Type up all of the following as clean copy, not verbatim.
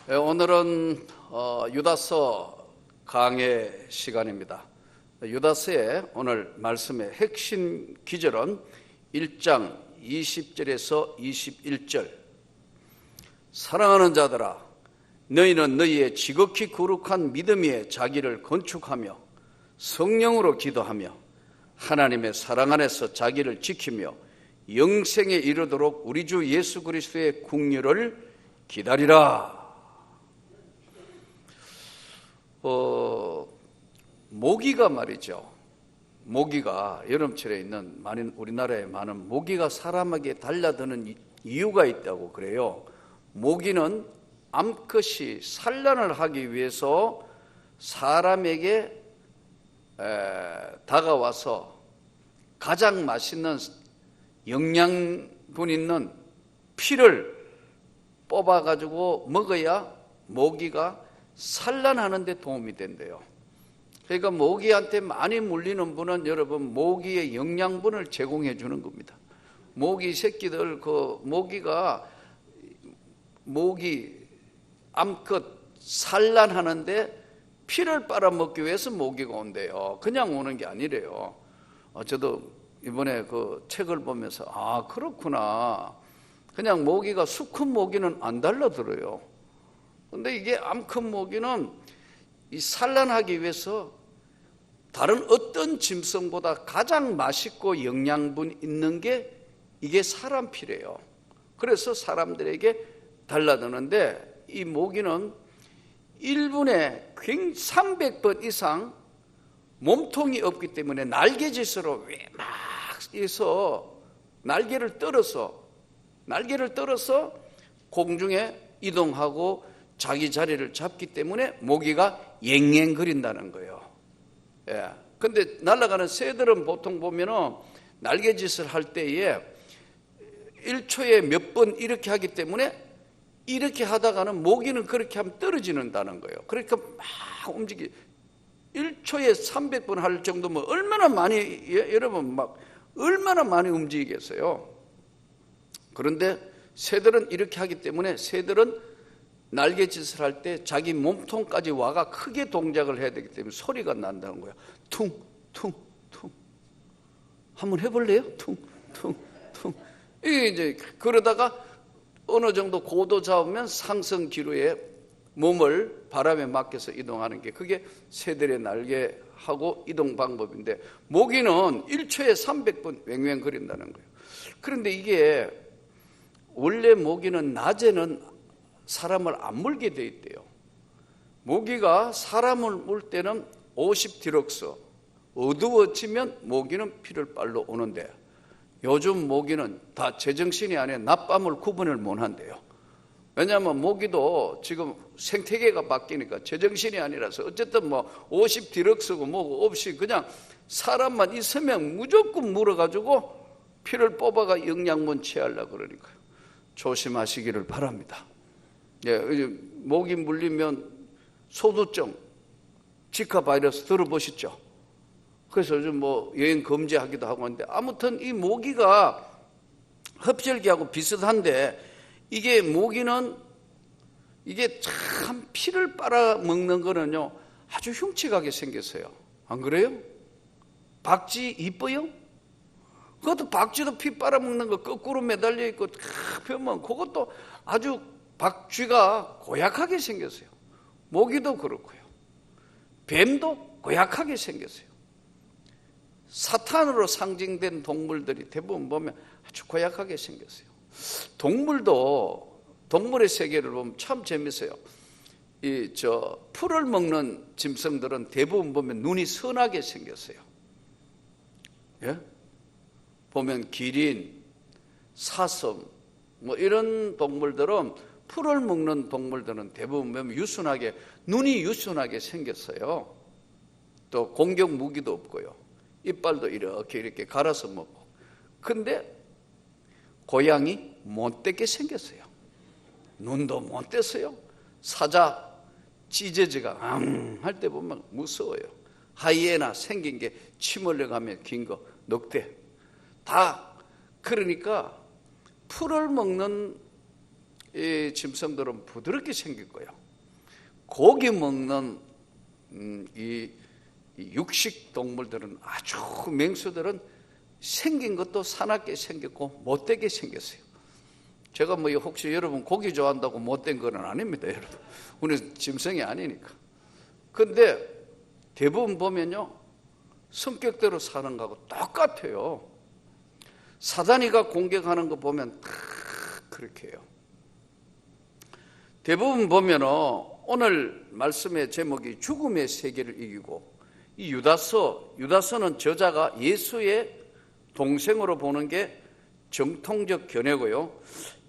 오늘은 유다서 강해 시간입니다. 유다서의 오늘 말씀의 핵심 기절은 1장 20절에서 21절. 사랑하는 자들아, 너희는 너희의 지극히 거룩한 믿음 위에 자기를 건축하며 성령으로 기도하며 하나님의 사랑 안에서 자기를 지키며 영생에 이르도록 우리 주 예수 그리스도의 긍휼을 기다리라. 모기가 말이죠. 모기가 여름철에 있는 우리나라에 많은 모기가 사람에게 달라드는 이유가 있다고 그래요. 모기는 암컷이 산란을 하기 위해서 사람에게 다가와서 가장 맛있는 영양분 있는 피를 뽑아가지고 먹어야 모기가 산란하는 데 도움이 된대요. 그러니까 모기한테 많이 물리는 분은 여러분 모기의 영양분을 제공해 주는 겁니다. 모기 새끼들, 모기 암컷 산란하는데 피를 빨아먹기 위해서 모기가 온대요. 그냥 오는 게 아니래요. 저도 이번에 그 책을 보면서 그렇구나. 그냥 모기가 수컷 모기는 안 달라들어요. 근데 이게 암컷 모기는 이 산란하기 위해서 다른 어떤 짐승보다 가장 맛있고 영양분 있는 게 이게 사람 피래요. 그래서 사람들에게 달라드는데 이 모기는 1분에 300번 이상 몸통이 없기 때문에 날개짓으로 막 해서 날개를 떨어서 공중에 이동하고 자기 자리를 잡기 때문에 모기가 앵앵거린다는 거예요. 근데 날아가는 새들은 보통 보면은 날개짓을 할 때에 1초에 몇 번 이렇게 하기 때문에 이렇게 하다가는 모기는 그렇게 하면 떨어지는다는 거예요. 그러니까 막 1초에 300번 할 정도면 얼마나 많이 움직이겠어요. 그런데 새들은 이렇게 하기 때문에 새들은 날개짓을 할 때 자기 몸통까지 와가 크게 동작을 해야 되기 때문에 소리가 난다는 거예요. 퉁, 퉁, 퉁. 한번 해볼래요? 퉁, 퉁, 퉁. 이제 그러다가 어느 정도 고도 잡으면 상승 기류에 몸을 바람에 맡겨서 이동하는 게 그게 새들의 날개하고 이동 방법인데 모기는 1초에 300번 왱왱거린다는 거예요. 그런데 이게 원래 모기는 낮에는 사람을 안 물게 돼 있대요. 모기가 사람을 물 때는 50디럭스, 어두워지면 모기는 피를 빨러 오는데 요즘 모기는 다 제정신이 아니라 낮밤을 구분을 못 한대요. 왜냐하면 모기도 지금 생태계가 바뀌니까 제정신이 아니라서 어쨌든 50디럭스고 뭐고 없이 그냥 사람만 있으면 무조건 물어가지고 피를 뽑아가 영양분 취하려고 그러니까요. 조심하시기를 바랍니다. 모기 물리면 소두증, 지카 바이러스 들어보셨죠? 그래서 요즘 여행 금지하기도 하고 하는데 아무튼 이 모기가 흡혈귀하고 비슷한데 이게 모기는 이게 참 피를 빨아먹는 거는요 아주 흉측하게 생겼어요. 안 그래요? 박쥐 이뻐요? 그것도 박쥐도 피 빨아먹는 거 거꾸로 매달려 있고 펴면 그것도 아주 박쥐가 고약하게 생겼어요. 모기도 그렇고요. 뱀도 고약하게 생겼어요. 사탄으로 상징된 동물들이 대부분 보면 아주 고약하게 생겼어요. 동물의 세계를 보면 참 재밌어요. 풀을 먹는 짐승들은 대부분 보면 눈이 선하게 생겼어요. 보면 기린, 사슴 이런 동물들은 풀을 먹는 동물들은 대부분 보면 눈이 유순하게 생겼어요. 또 공격 무기도 없고요. 이빨도 이렇게 갈아서 먹고. 근데 고양이 못되게 생겼어요. 눈도 못됐어요. 사자, 찢어지가 할 때 보면 무서워요. 하이에나 생긴 게 침 흘려가면 긴 거, 늑대. 다 그러니까 풀을 먹는 이 짐승들은 부드럽게 생길 거예요. 고기 먹는 이 육식 동물들은 아주 맹수들은 생긴 것도 사납게 생겼고 못되게 생겼어요. 제가 뭐 혹시 여러분 고기 좋아한다고 못된 건 아닙니다, 여러분. 우리는 짐승이 아니니까. 근데 대부분 보면요, 성격대로 사는 거하고 똑같아요. 사단이가 공격하는 거 보면 다 그렇게 해요. 대부분 보면은 오늘 말씀의 제목이 죽음의 세계를 이기고, 이 유다서는 저자가 예수의 동생으로 보는 게 정통적 견해고요.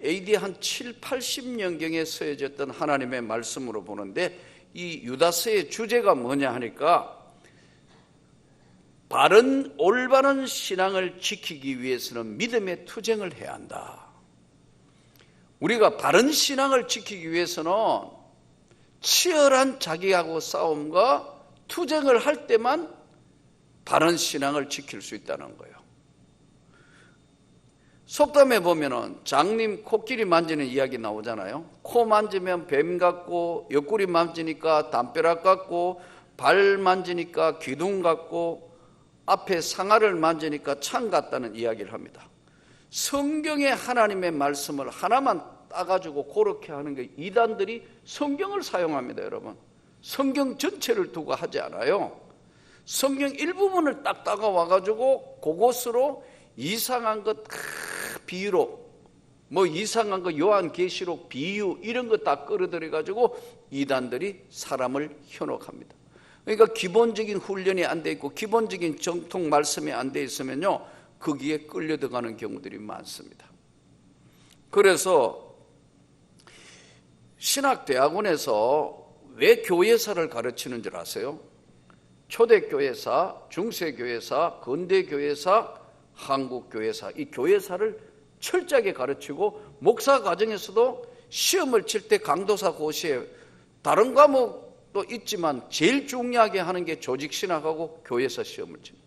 AD 한 7, 80년경에 쓰여졌던 하나님의 말씀으로 보는데, 이 유다서의 주제가 뭐냐 하니까 올바른 신앙을 지키기 위해서는 믿음의 투쟁을 해야 한다. 우리가 바른 신앙을 지키기 위해서는 치열한 자기하고 싸움과 투쟁을 할 때만 바른 신앙을 지킬 수 있다는 거예요. 속담에 보면은 장님 코끼리 만지는 이야기 나오잖아요. 코 만지면 뱀 같고, 옆구리 만지니까 담벼락 같고, 발 만지니까 기둥 같고, 앞에 상아를 만지니까 창 같다는 이야기를 합니다. 성경의 하나님의 말씀을 하나만 따가지고 그렇게 하는 게 이단들이 성경을 사용합니다, 여러분. 성경 전체를 두고 하지 않아요. 성경 일부분을 딱 따가와가지고 그것으로 이상한 것 비유로, 뭐 이상한 거 요한계시록 비유 이런 거 다 끌어들여가지고 이단들이 사람을 현혹합니다. 그러니까 기본적인 훈련이 안 돼 있고 기본적인 정통 말씀이 안 돼 있으면요, 거기에 끌려 들어가는 경우들이 많습니다. 그래서 신학대학원에서 왜 교회사를 가르치는 줄 아세요? 초대교회사, 중세교회사, 근대교회사, 한국교회사, 이 교회사를 철저하게 가르치고, 목사 과정에서도 시험을 칠 때 강도사 고시에 다른 과목도 있지만 제일 중요하게 하는 게 조직신학하고 교회사 시험을 칩니다.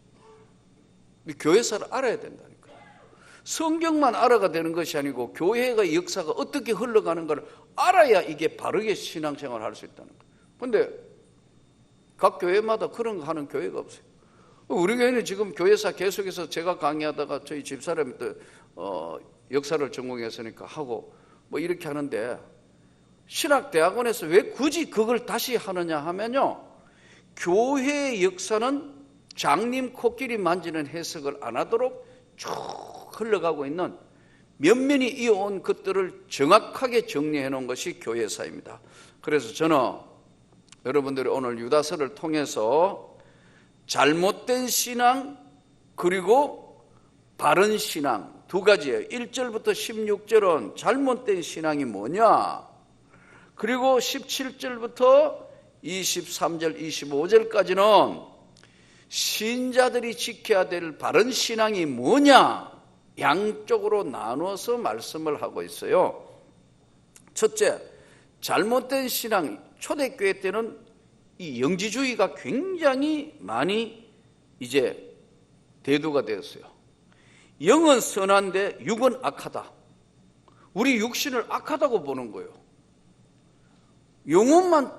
교회사를 알아야 된다니까요. 성경만 알아가 되는 것이 아니고 교회의 역사가 어떻게 흘러가는 걸 알아야 이게 바르게 신앙생활을 할 수 있다는 거예요. 그런데 각 교회마다 그런 거 하는 교회가 없어요. 우리 교회는 지금 교회사 계속해서 제가 강의하다가 저희 집사람이 역사를 전공했으니까 하고 뭐 이렇게 하는데, 신학대학원에서 왜 굳이 그걸 다시 하느냐 하면요, 교회의 역사는 장님 코끼리 만지는 해석을 안 하도록 쭉 흘러가고 있는 면면이 이어온 것들을 정확하게 정리해 놓은 것이 교회사입니다. 그래서 저는 여러분들이 오늘 유다서를 통해서 잘못된 신앙 그리고 바른 신앙 두 가지예요. 1절부터 16절은 잘못된 신앙이 뭐냐, 그리고 17절부터 23절 25절까지는 신자들이 지켜야 될 바른 신앙이 뭐냐, 양쪽으로 나누어서 말씀을 하고 있어요. 첫째, 잘못된 신앙. 초대교회 때는 이 영지주의가 굉장히 많이 이제 대두가 되었어요. 영은 선한데 육은 악하다. 우리 육신을 악하다고 보는 거예요. 영혼만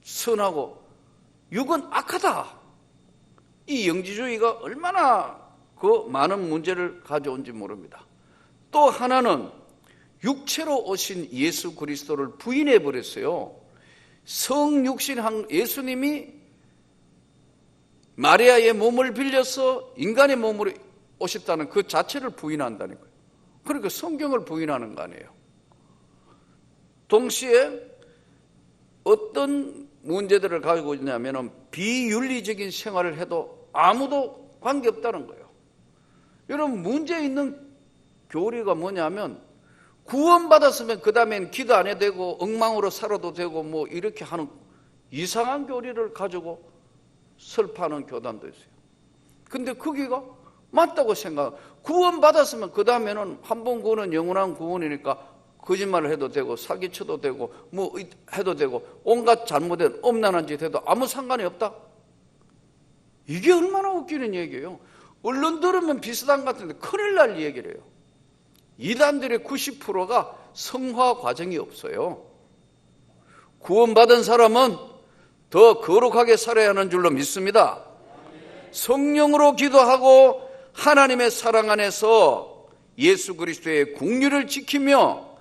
선하고 육은 악하다. 이 영지주의가 얼마나 그 많은 문제를 가져온지 모릅니다. 또 하나는 육체로 오신 예수 그리스도를 부인해 버렸어요. 성육신 예수님이 마리아의 몸을 빌려서 인간의 몸으로 오셨다는 그 자체를 부인한다는 거예요. 그러니까 성경을 부인하는 거 아니에요. 동시에 어떤 문제들을 가지고 있냐면 비윤리적인 생활을 해도 아무도 관계없다는 거예요. 여러분, 문제 있는 교리가 뭐냐면 구원받았으면 그 다음엔 기도 안 해도 되고 엉망으로 살아도 되고 뭐 이렇게 하는 이상한 교리를 가지고 설파하는 교단도 있어요. 근데 거기가 맞다고 생각. 구원받았으면 그 다음에는 한 번 구원은 영원한 구원이니까 거짓말을 해도 되고 사기쳐도 되고 뭐 해도 되고 온갖 잘못된 엄난한 짓 해도 아무 상관이 없다. 이게 얼마나 웃기는 얘기예요. 언론 들으면 비슷한 것 같은데 큰일 날 얘기를 해요. 이단들의 90%가 성화 과정이 없어요. 구원받은 사람은 더 거룩하게 살아야 하는 줄로 믿습니다. 성령으로 기도하고 하나님의 사랑 안에서 예수 그리스도의 국리를 지키며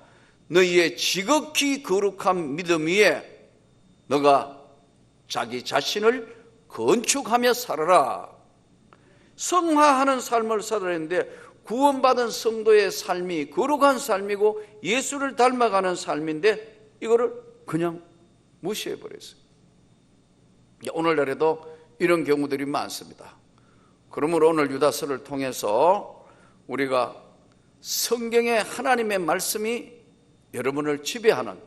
너희의 지극히 거룩한 믿음 위에 너가 자기 자신을 건축하며 살아라. 성화하는 삶을 살아야 하는데 구원받은 성도의 삶이 거룩한 삶이고 예수를 닮아가는 삶인데 이거를 그냥 무시해버렸어요. 오늘날에도 이런 경우들이 많습니다. 그러므로 오늘 유다서를 통해서 우리가 성경의 하나님의 말씀이 여러분을 지배하는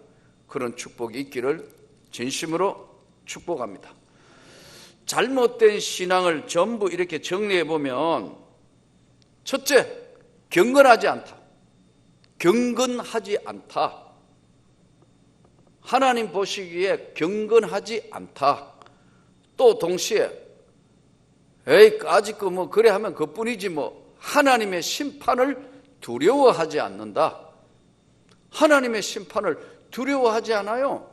그런 축복이 있기를 진심으로 축복합니다. 잘못된 신앙을 전부 이렇게 정리해 보면, 첫째, 경건하지 않다. 경건하지 않다. 하나님 보시기에 경건하지 않다. 또 동시에 아직 뭐 그래 하면 그뿐이지 뭐 하나님의 심판을 두려워하지 않는다. 하나님의 심판을 두려워하지 않아요.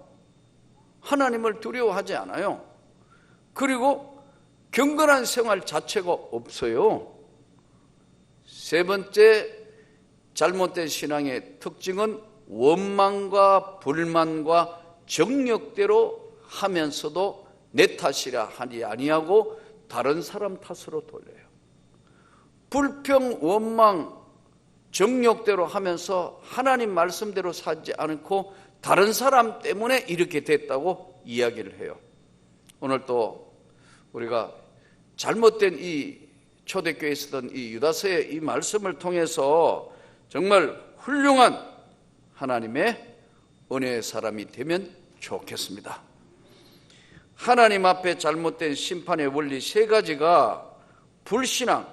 하나님을 두려워하지 않아요. 그리고 경건한 생활 자체가 없어요. 세 번째 잘못된 신앙의 특징은 원망과 불만과 정욕대로 하면서도 내 탓이라 하니 아니하고 다른 사람 탓으로 돌려요. 불평, 원망, 정욕대로 하면서 하나님 말씀대로 살지 않고 다른 사람 때문에 이렇게 됐다고 이야기를 해요. 오늘 또 우리가 잘못된 이 초대교회에 쓰던 이 유다서의 이 말씀을 통해서 정말 훌륭한 하나님의 은혜의 사람이 되면 좋겠습니다. 하나님 앞에 잘못된 심판의 원리 세 가지가 불신앙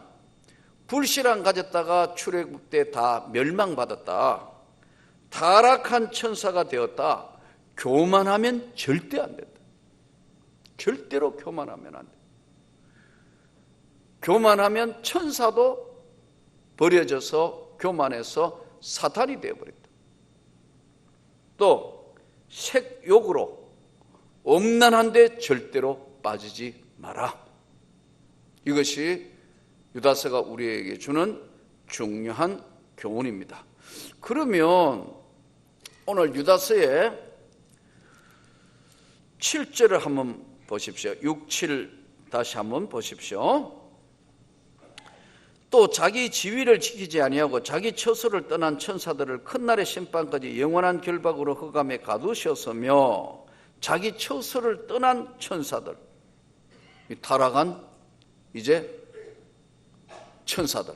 가졌다가 출애굽 때 다 멸망받았다. 타락한 천사가 되었다. 교만하면 절대 안 된다. 절대로 교만하면 안 돼. 교만하면 천사도 버려져서 교만해서 사탄이 되어버렸다. 또 색욕으로 엄난한데 절대로 빠지지 마라. 이것이 유다서가 우리에게 주는 중요한 교훈입니다. 그러면 오늘 유다서의 7절을 한번 보십시오. 6, 7 다시 한번 보십시오. 또 자기 지위를 지키지 아니하고 자기 처소를 떠난 천사들을 큰 날의 심판까지 영원한 결박으로 흑암에 가두셨으며, 자기 처소를 떠난 천사들, 타락한 이제 천사들,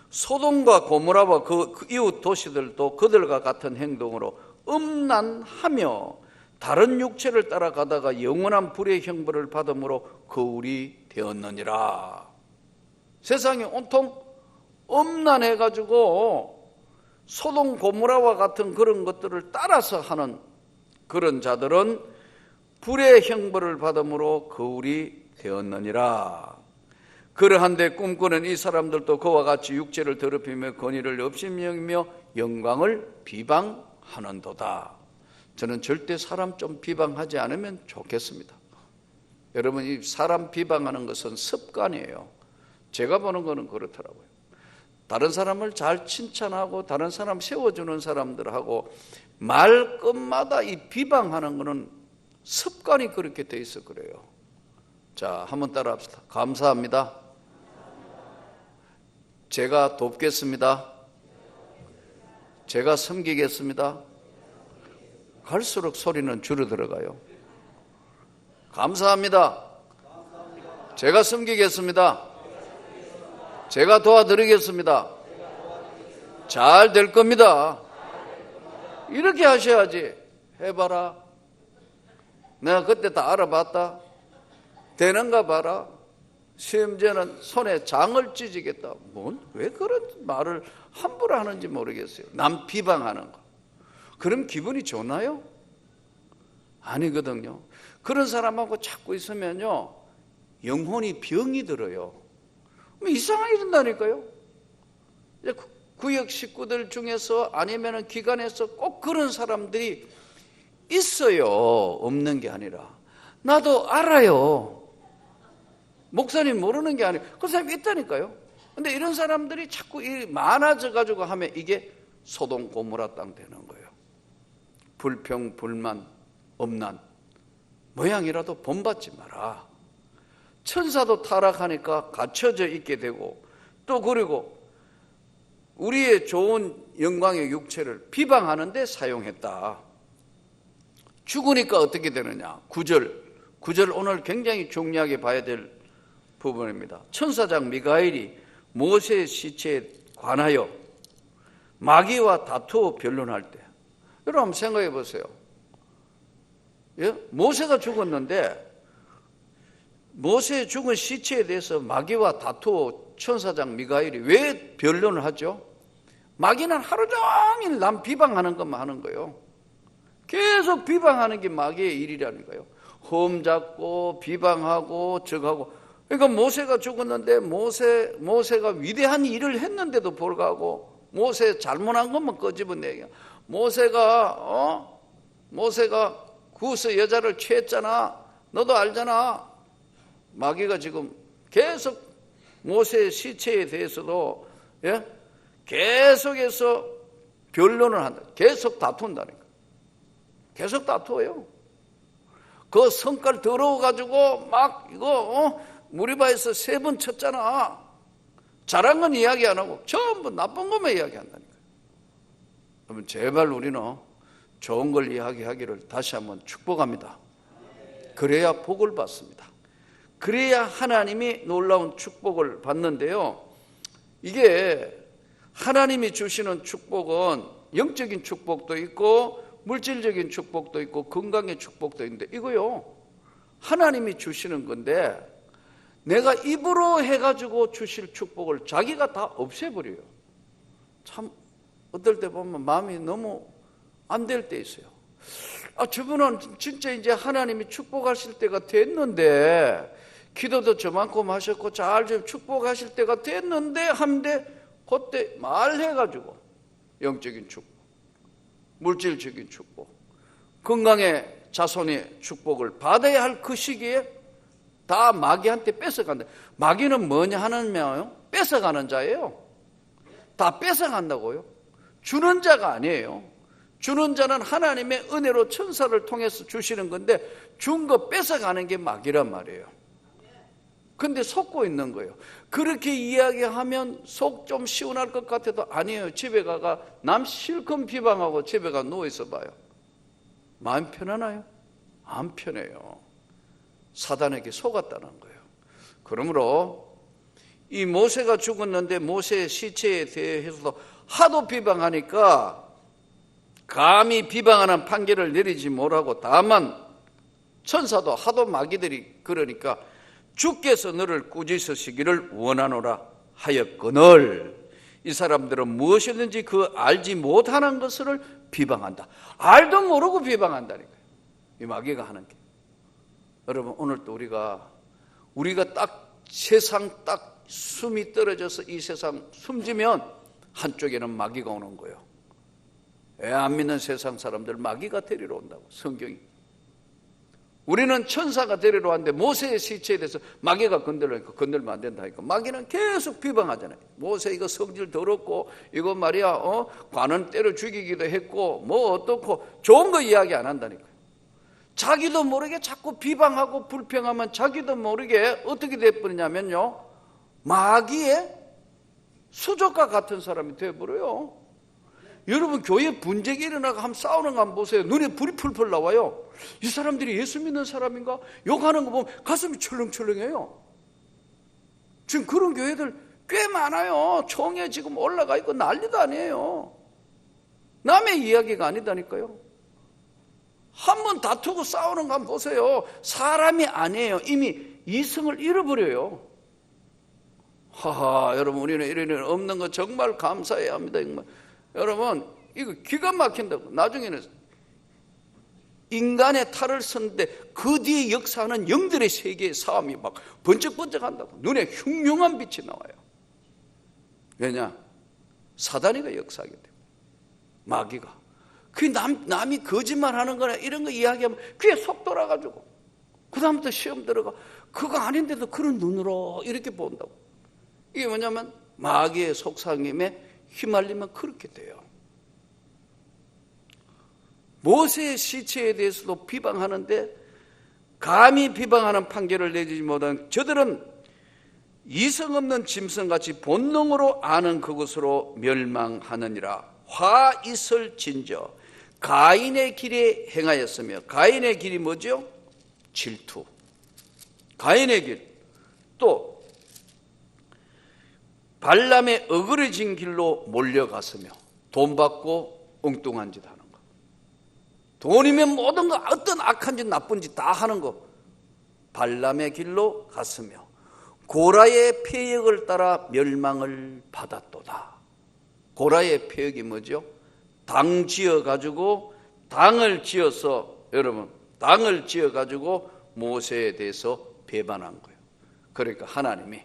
소돔과 고모라와 그 이웃 도시들도 그들과 같은 행동으로 음란하며 다른 육체를 따라가다가 영원한 불의 형벌을 받음으로 거울이 되었느니라. 세상이 온통 음란해가지고 소돔 고모라와 같은 그런 것들을 따라서 하는 그런 자들은 불의 형벌을 받음으로 거울이 되었느니라. 그러한데 꿈꾸는 이 사람들도 그와 같이 육체를 더럽히며 권위를 업신여기며 영광을 비방하는도다. 저는 절대 사람 좀 비방하지 않으면 좋겠습니다. 여러분, 이 사람 비방하는 것은 습관이에요. 제가 보는 거는 그렇더라고요. 다른 사람을 잘 칭찬하고 다른 사람 세워주는 사람들하고 말끝마다 이 비방하는 거는 습관이 그렇게 돼 있어 그래요. 자, 한번 따라 합시다. 감사합니다. 제가 돕겠습니다. 제가 섬기겠습니다. 갈수록 소리는 줄어들어가요. 감사합니다. 제가 섬기겠습니다. 제가 도와드리겠습니다. 잘 될 겁니다. 이렇게 하셔야지. 해봐라. 내가 그때 다 알아봤다. 되는가 봐라. 심지어는 손에 장을 찢으겠다. 왜 그런 말을 함부로 하는지 모르겠어요. 남 비방하는 거. 그럼 기분이 좋나요? 아니거든요. 그런 사람하고 찾고 있으면요, 영혼이 병이 들어요. 이상하게 된다니까요. 구역 식구들 중에서 아니면 기관에서 꼭 그런 사람들이 있어요. 없는 게 아니라. 나도 알아요. 목사님 모르는 게 아니에요. 그런 사람이 있다니까요. 근데 이런 사람들이 자꾸 많아져 가지고 하면 이게 소돔 고모라 땅 되는 거예요. 불평, 불만, 엄난 모양이라도 본받지 마라. 천사도 타락하니까 갇혀져 있게 되고, 또 그리고 우리의 좋은 영광의 육체를 비방하는 데 사용했다. 죽으니까 어떻게 되느냐. 9절 오늘 굉장히 중요하게 봐야 될 부분입니다. 천사장 미가엘이 모세의 시체에 관하여 마귀와 다투어 변론할 때, 여러분 생각해 보세요. 예? 모세가 죽었는데 모세의 죽은 시체에 대해서 마귀와 다투어 천사장 미가엘이 왜 변론을 하죠? 마귀는 하루 종일 남 비방하는 것만 하는 거예요. 계속 비방하는 게 마귀의 일이라는 거예요. 험잡고 비방하고 적하고. 그러니까 모세가 죽었는데 모세가 위대한 일을 했는데도 불구하고 모세 잘못한 것만 끄집어내요. 모세가 구스 여자를 취했잖아. 너도 알잖아. 마귀가 지금 계속 모세의 시체에 대해서도 계속해서 변론을 한다. 계속 다툰다니까. 계속 다투어요. 그 성깔 더러워가지고 막 이거 무리바에서 3번 쳤잖아. 잘한 건 이야기 안 하고 전부 나쁜 것만 이야기한다니까. 여러분 제발 우리는 좋은 걸 이야기하기를 다시 한번 축복합니다. 그래야 복을 받습니다. 그래야 하나님이 놀라운 축복을 받는데요. 이게 하나님이 주시는 축복은 영적인 축복도 있고 물질적인 축복도 있고 건강의 축복도 있는데, 이거요 하나님이 주시는 건데 내가 입으로 해가지고 주실 축복을 자기가 다 없애버려요. 참 어떨 때 보면 마음이 너무 안 될 때 있어요. 저분은 진짜 이제 하나님이 축복하실 때가 됐는데, 기도도 저만큼 하셨고 잘 좀 축복하실 때가 됐는데 한데, 그때 말해가지고 영적인 축복, 물질적인 축복, 건강의 자손의 축복을 받아야 할 그 시기에 다 마귀한테 뺏어간다. 마귀는 뭐냐 하냐면 뺏어가는 자예요. 다 뺏어간다고요. 주는 자가 아니에요. 주는 자는 하나님의 은혜로 천사를 통해서 주시는 건데, 준 거 뺏어가는 게 마귀란 말이에요. 근데 속고 있는 거예요. 그렇게 이야기하면 속 좀 시원할 것 같아도 아니에요. 집에 가가 남 실컷 비방하고 집에 가 누워있어 봐요. 마음 편하나요? 안 편해요. 사단에게 속았다는 거예요. 그러므로 이 모세가 죽었는데 모세의 시체에 대해서도 하도 비방하니까 감히 비방하는 판결을 내리지 못하고, 다만 천사도 하도 마귀들이 그러니까 주께서 너를 꾸짖으시기를 원하노라 하였거늘, 이 사람들은 무엇이든지 그 알지 못하는 것을 비방한다. 알도 모르고 비방한다니까요. 이 마귀가 하는 게. 여러분 오늘 또 우리가 딱 세상 딱 숨이 떨어져서 이 세상 숨지면 한쪽에는 마귀가 오는 거예요. 애 안 믿는 세상 사람들 마귀가 데리러 온다고 성경이. 우리는 천사가 데리러 왔는데 모세의 시체에 대해서 마귀가 건들려니까 건들면 안 된다니까. 마귀는 계속 비방하잖아요. 모세 이거 성질 더럽고 이거 말이야 관은 때려 죽이기도 했고 뭐 어떻고, 좋은 거 이야기 안 한다니까요. 자기도 모르게 자꾸 비방하고 불평하면 자기도 모르게 어떻게 돼버리냐면요, 마귀의 수족과 같은 사람이 돼버려요. 여러분 교회 분쟁이 일어나고 한번 싸우는 거 한번 보세요. 눈에 불이 풀풀 나와요. 이 사람들이 예수 믿는 사람인가? 욕하는 거 보면 가슴이 철렁철렁해요. 지금 그런 교회들 꽤 많아요. 총에 지금 올라가 있고 난리도 아니에요. 남의 이야기가 아니다니까요. 한번 다투고 싸우는 거 한번 보세요. 사람이 아니에요. 이미 이성을 잃어버려요. 하하, 여러분 우리는 이런 일 없는 거 정말 감사해야 합니다. 정말. 여러분 이거 기가 막힌다고. 나중에는 인간의 탈을 썼는데 그 뒤에 역사하는 영들의 세계의 싸움이 막 번쩍번쩍한다고. 눈에 흉흉한 빛이 나와요. 왜냐? 사단이가 역사하게 돼요. 마귀가. 그 남이 거짓말하는 거나 이런 거 이야기하면 귀에 속 돌아가지고 그 다음부터 시험 들어가 그거 아닌데도 그런 눈으로 이렇게 본다고. 이게 뭐냐면 마귀의 속삭임에 휘말리면 그렇게 돼요. 모세의 시체에 대해서도 비방하는데 감히 비방하는 판결을 내주지 못한 저들은 이성 없는 짐승같이 본능으로 아는 그것으로 멸망하느니라. 화 있을 진저 가인의 길에 행하였으며, 가인의 길이 뭐죠? 질투. 가인의 길. 또 발람의 어그러진 길로 몰려갔으며, 돈 받고 엉뚱한 짓 하는 거. 돈이면 모든 거, 어떤 악한 짓 나쁜 짓 다 하는 거. 발람의 길로 갔으며 고라의 폐역을 따라 멸망을 받았도다. 고라의 폐역이 뭐죠? 당 지어가지고, 당을 지어서, 여러분, 당을 지어가지고 모세에 대해서 배반한 거예요. 그러니까 하나님이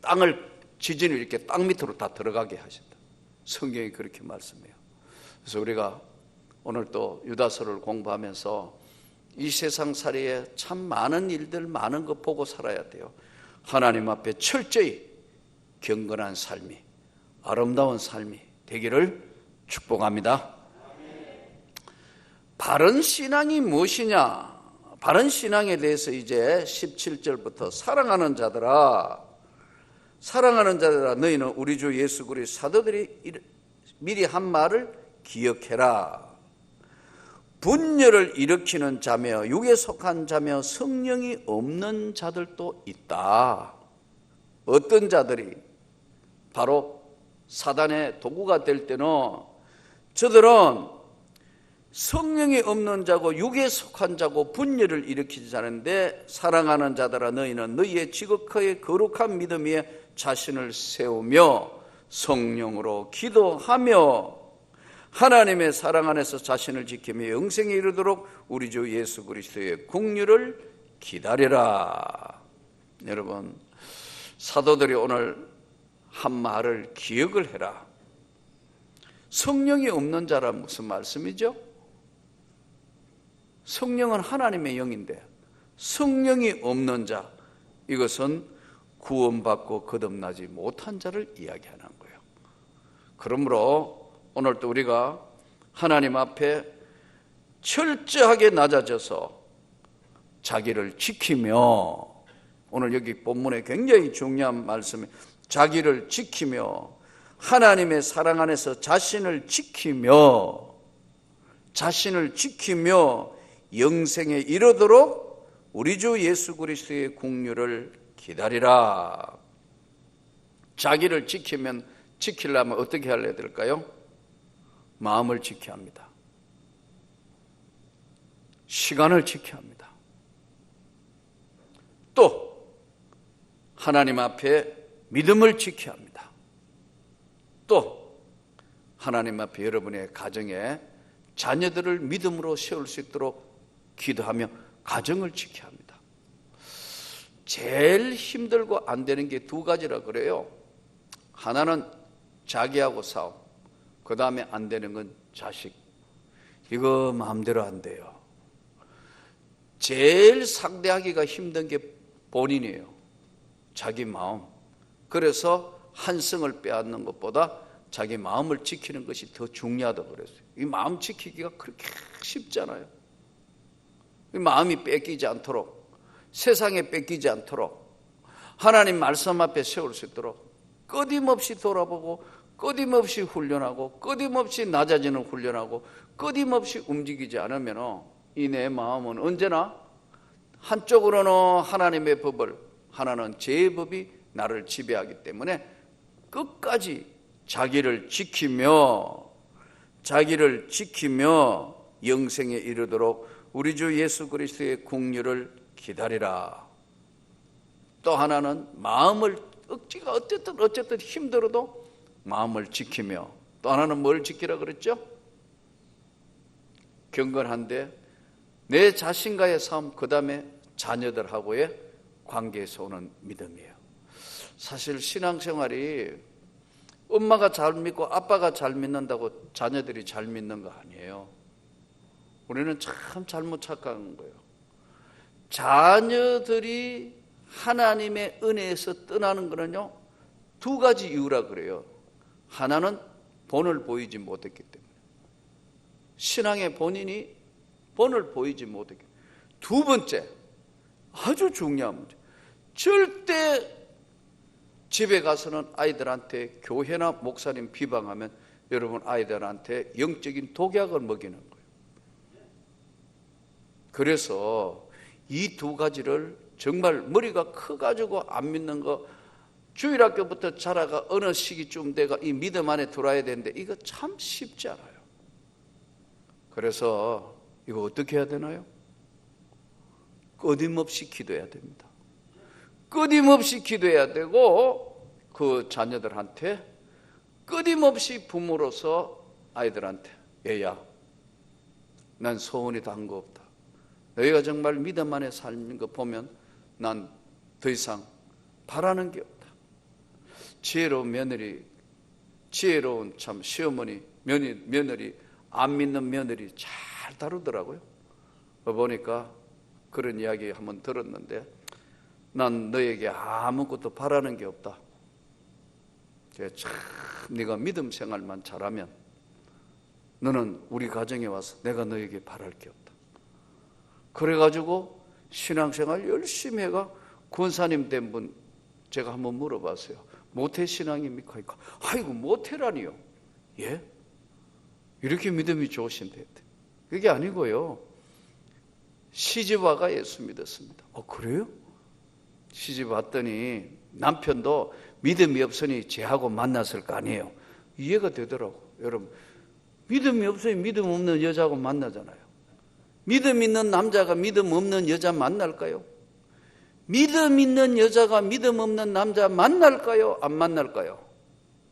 땅을, 지진을 이렇게 땅 밑으로 다 들어가게 하신다. 성경이 그렇게 말씀해요. 그래서 우리가 오늘 또 유다서를 공부하면서 이 세상 살이에 참 많은 일들, 많은 거 보고 살아야 돼요. 하나님 앞에 철저히 경건한 삶이, 아름다운 삶이 되기를 축복합니다. 바른 신앙이 무엇이냐? 바른 신앙에 대해서 이제 17절부터 사랑하는 자들아, 사랑하는 자들아, 너희는 우리 주 예수 그리스도 사도들이 미리 한 말을 기억해라. 분열을 일으키는 자며 육에 속한 자며 성령이 없는 자들도 있다. 어떤 자들이? 바로 사단의 도구가 될 때는 저들은 성령이 없는 자고 육에 속한 자고 분열을 일으키지 않는데, 사랑하는 자들아 너희는 너희의 지극하게 거룩한 믿음 위에 자신을 세우며 성령으로 기도하며 하나님의 사랑 안에서 자신을 지키며 영생에 이르도록 우리 주 예수 그리스도의 긍휼을 기다리라. 여러분, 사도들이 오늘 한 말을 기억을 해라. 성령이 없는 자란 무슨 말씀이죠? 성령은 하나님의 영인데 성령이 없는 자, 이것은 구원받고 거듭나지 못한 자를 이야기하는 거예요. 그러므로 오늘도 우리가 하나님 앞에 철저하게 낮아져서 자기를 지키며, 오늘 여기 본문에 굉장히 중요한 말씀이 자기를 지키며 하나님의 사랑 안에서 자신을 지키며 영생에 이르도록 우리 주 예수 그리스도의 긍휼을 기다리라. 자기를 지키려면 어떻게 해야 될까요? 마음을 지켜야 합니다. 시간을 지켜야 합니다. 또 하나님 앞에 믿음을 지켜야 합니다. 또 하나님 앞에 여러분의 가정에 자녀들을 믿음으로 세울 수 있도록 기도하며 가정을 지켜야 합니다. 제일 힘들고 안 되는 게 두 가지라 그래요. 하나는 자기하고 싸움, 그 다음에 안 되는 건 자식. 이거 마음대로 안 돼요. 제일 상대하기가 힘든 게 본인이에요. 자기 마음. 그래서 한성을 빼앗는 것보다 자기 마음을 지키는 것이 더 중요하다고 그랬어요. 이 마음 지키기가 그렇게 쉽잖아요. 이 마음이 뺏기지 않도록, 세상에 뺏기지 않도록 하나님 말씀 앞에 세울 수 있도록 끊임없이 돌아보고, 끊임없이 훈련하고, 끊임없이 낮아지는 훈련하고, 끊임없이 움직이지 않으면 이 내 마음은 언제나 한쪽으로는 하나님의 법을, 하나는 죄의 법이 나를 지배하기 때문에 끝까지 자기를 지키며 영생에 이르도록 우리 주 예수 그리스도의 긍휼을 기다리라. 또 하나는 마음을 억지가 어쨌든 힘들어도 마음을 지키며, 또 하나는 뭘 지키라 그랬죠? 경건한데 내 자신과의 싸움, 그 다음에 자녀들하고의 관계에서 오는 믿음이에요. 사실 신앙생활이 엄마가 잘 믿고 아빠가 잘 믿는다고 자녀들이 잘 믿는 거 아니에요. 우리는 참 잘못 착각한 거예요. 자녀들이 하나님의 은혜에서 떠나는 거는요, 두 가지 이유라 그래요. 하나는 본을 보이지 못했기 때문에, 신앙의 본인이 본을 보이지 못했기 때문에. 두 번째, 아주 중요한 문제, 절대 집에 가서는 아이들한테 교회나 목사님 비방하면 여러분 아이들한테 영적인 독약을 먹이는 거예요. 그래서 이 두 가지를 정말 머리가 커가지고 안 믿는 거, 주일학교부터 자라가 어느 시기쯤 내가 이 믿음 안에 들어와야 되는데 이거 참 쉽지 않아요. 그래서 이거 어떻게 해야 되나요? 끊임없이 기도해야 됩니다. 끊임없이 기도해야 되고, 그 자녀들한테 끊임없이 부모로서 아이들한테, 얘야, 난 소원이 단 거 없다. 너희가 정말 믿음 안에 사는 거 보면 난 더 이상 바라는 게 없다. 지혜로운 며느리, 지혜로운 참 시어머니, 며느리, 안 믿는 며느리 잘 다루더라고요. 보니까 그런 이야기 한번 들었는데, 난 너에게 아무것도 바라는 게 없다. 참 네가 믿음 생활만 잘하면 너는 우리 가정에 와서 내가 너에게 바랄 게 없다. 그래가지고 신앙생활 열심히 해가 권사님 된 분 제가 한번 물어봤어요. 모태신앙입니까? 그러니까 아이고 모태라니요. 예? 이렇게 믿음이 좋으신데. 그게 아니고요, 시집와가 예수 믿었습니다. 그래요? 시집 왔더니 남편도 믿음이 없으니 쟤하고 만났을 거 아니에요. 이해가 되더라고. 여러분, 믿음이 없으니 믿음 없는 여자하고 만나잖아요. 믿음 있는 남자가 믿음 없는 여자 만날까요? 믿음 있는 여자가 믿음 없는 남자 만날까요? 안 만날까요?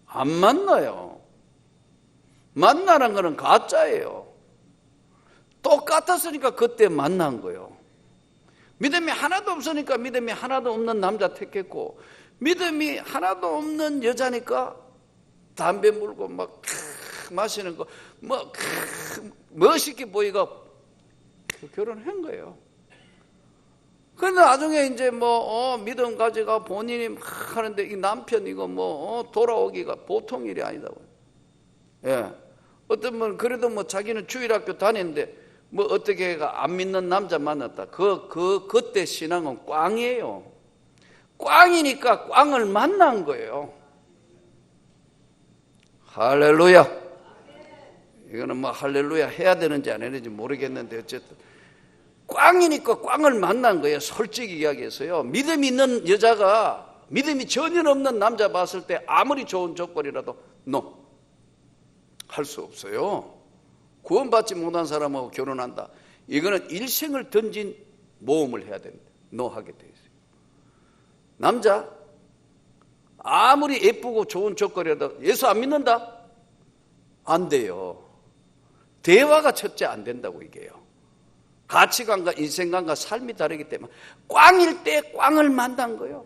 안 만나요. 만나는 거는 가짜예요. 똑같았으니까 그때 만난 거예요. 믿음이 하나도 없으니까 믿음이 하나도 없는 남자 택했고, 믿음이 하나도 없는 여자니까 담배 물고 막 마시는 거 멋있게 보이고 결혼한 거예요. 그런데 나중에 이제 믿음 가지가 본인이 막 하는데 이 남편 이거 돌아오기가 보통 일이 아니다고요. 예. 어떤 분 그래도 자기는 주일학교 다니는데 어떻게 안 믿는 남자 만났다. 그때 신앙은 꽝이에요. 꽝이니까 꽝을 만난 거예요. 할렐루야. 이거는 할렐루야 해야 되는지 안 해야 되는지 모르겠는데 어쨌든 꽝이니까 꽝을 만난 거예요. 솔직히 이야기해서요, 믿음 있는 여자가 믿음이 전혀 없는 남자 봤을 때 아무리 좋은 조건이라도 NO 할 수 없어요. 구원받지 못한 사람하고 결혼한다, 이거는 일생을 던진 모험을 해야 됩니다. NO 하게 돼 있어요. 남자 아무리 예쁘고 좋은 조건이라도 예수 안 믿는다? 안 돼요. 대화가 첫째 안 된다고 이게요. 가치관과 인생관과 삶이 다르기 때문에 꽝일 때 꽝을 만난 거예요.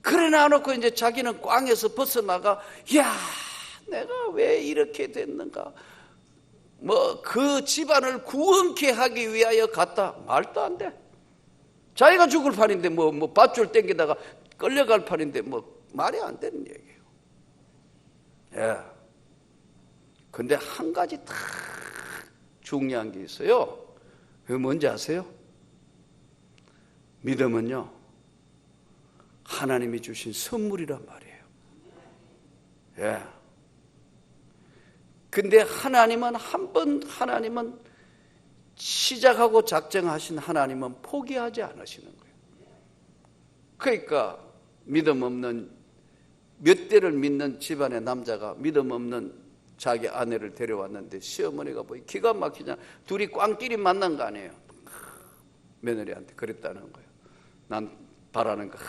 그래 놔놓고 이제 자기는 꽝에서 벗어나가, 야, 내가 왜 이렇게 됐는가? 그 집안을 구원케 하기 위하여 갔다. 말도 안 돼. 자기가 죽을 판인데 밧줄 땡기다가 끌려갈 판인데 말이 안 되는 얘기예요. 예. 근데 한 가지 딱 중요한 게 있어요. 그게 뭔지 아세요? 믿음은요, 하나님이 주신 선물이란 말이에요. 예. 근데 하나님은 하나님은 시작하고 작정하신 하나님은 포기하지 않으시는 거예요. 그러니까 믿음 없는, 몇 대를 믿는 집안의 남자가 믿음 없는 자기 아내를 데려왔는데 시어머니가 기가 막히냐, 둘이 꽝끼리 만난 거 아니에요. 며느리한테 그랬다는 거예요. 난 바라는 거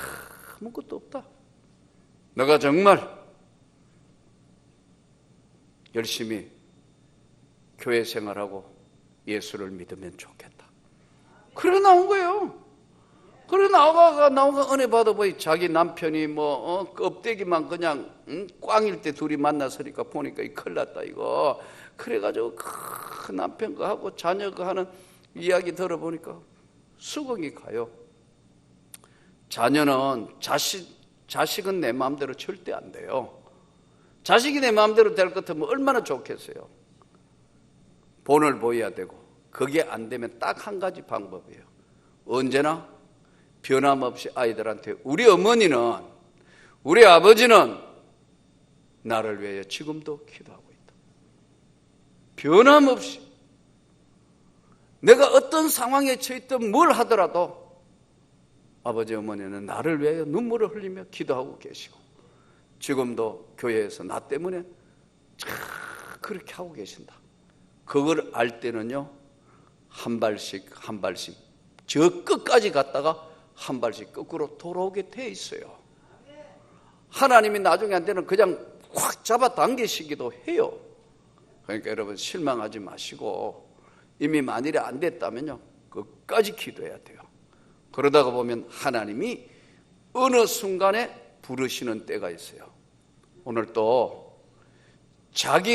아무것도 없다. 너가 정말 열심히 교회 생활하고 예수를 믿으면 좋겠다. 그래 나온 거예요. 그래 나오가 은혜 받아보니 자기 남편이 껍데기만 그냥 꽝일 때 둘이 만나서니까 보니까 이 큰일 났다 이거. 그래가지고 그 남편 거 하고 자녀 거 하는 이야기 들어보니까 수긍이 가요. 자녀는 자식은 내 마음대로 절대 안 돼요. 자식이 내 마음대로 될 것 같으면 얼마나 좋겠어요. 본을 보여야 되고, 그게 안 되면 딱 한 가지 방법이에요. 언제나 변함없이 아이들한테 우리 어머니는, 우리 아버지는 나를 위해 지금도 기도하고 있다. 변함없이 내가 어떤 상황에 처했든 뭘 하더라도 아버지 어머니는 나를 위하여 눈물을 흘리며 기도하고 계시고, 지금도 교회에서 나 때문에 그렇게 하고 계신다. 그걸 알 때는요, 한 발씩 저 끝까지 갔다가 한 발씩 거꾸로 돌아오게 돼 있어요. 하나님이 나중에 안 되면 그냥 확 잡아당기시기도 해요. 그러니까 여러분 실망하지 마시고, 이미 만일에 안 됐다면요, 끝까지 기도해야 돼요. 그러다가 보면 하나님이 어느 순간에 부르시는 때가 있어요. 오늘 또 자기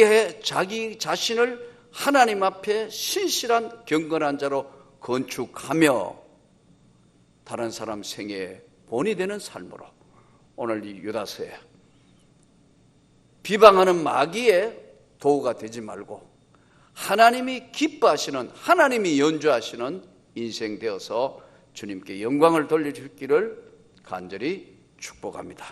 자신을 하나님 앞에 신실한 경건한 자로 건축하며 다른 사람 생애에 본이 되는 삶으로, 오늘 이 유다서에 비방하는 마귀의 도구가 되지 말고 하나님이 기뻐하시는, 하나님이 연주하시는 인생 되어서 주님께 영광을 돌려줄 길을 간절히 축복합니다.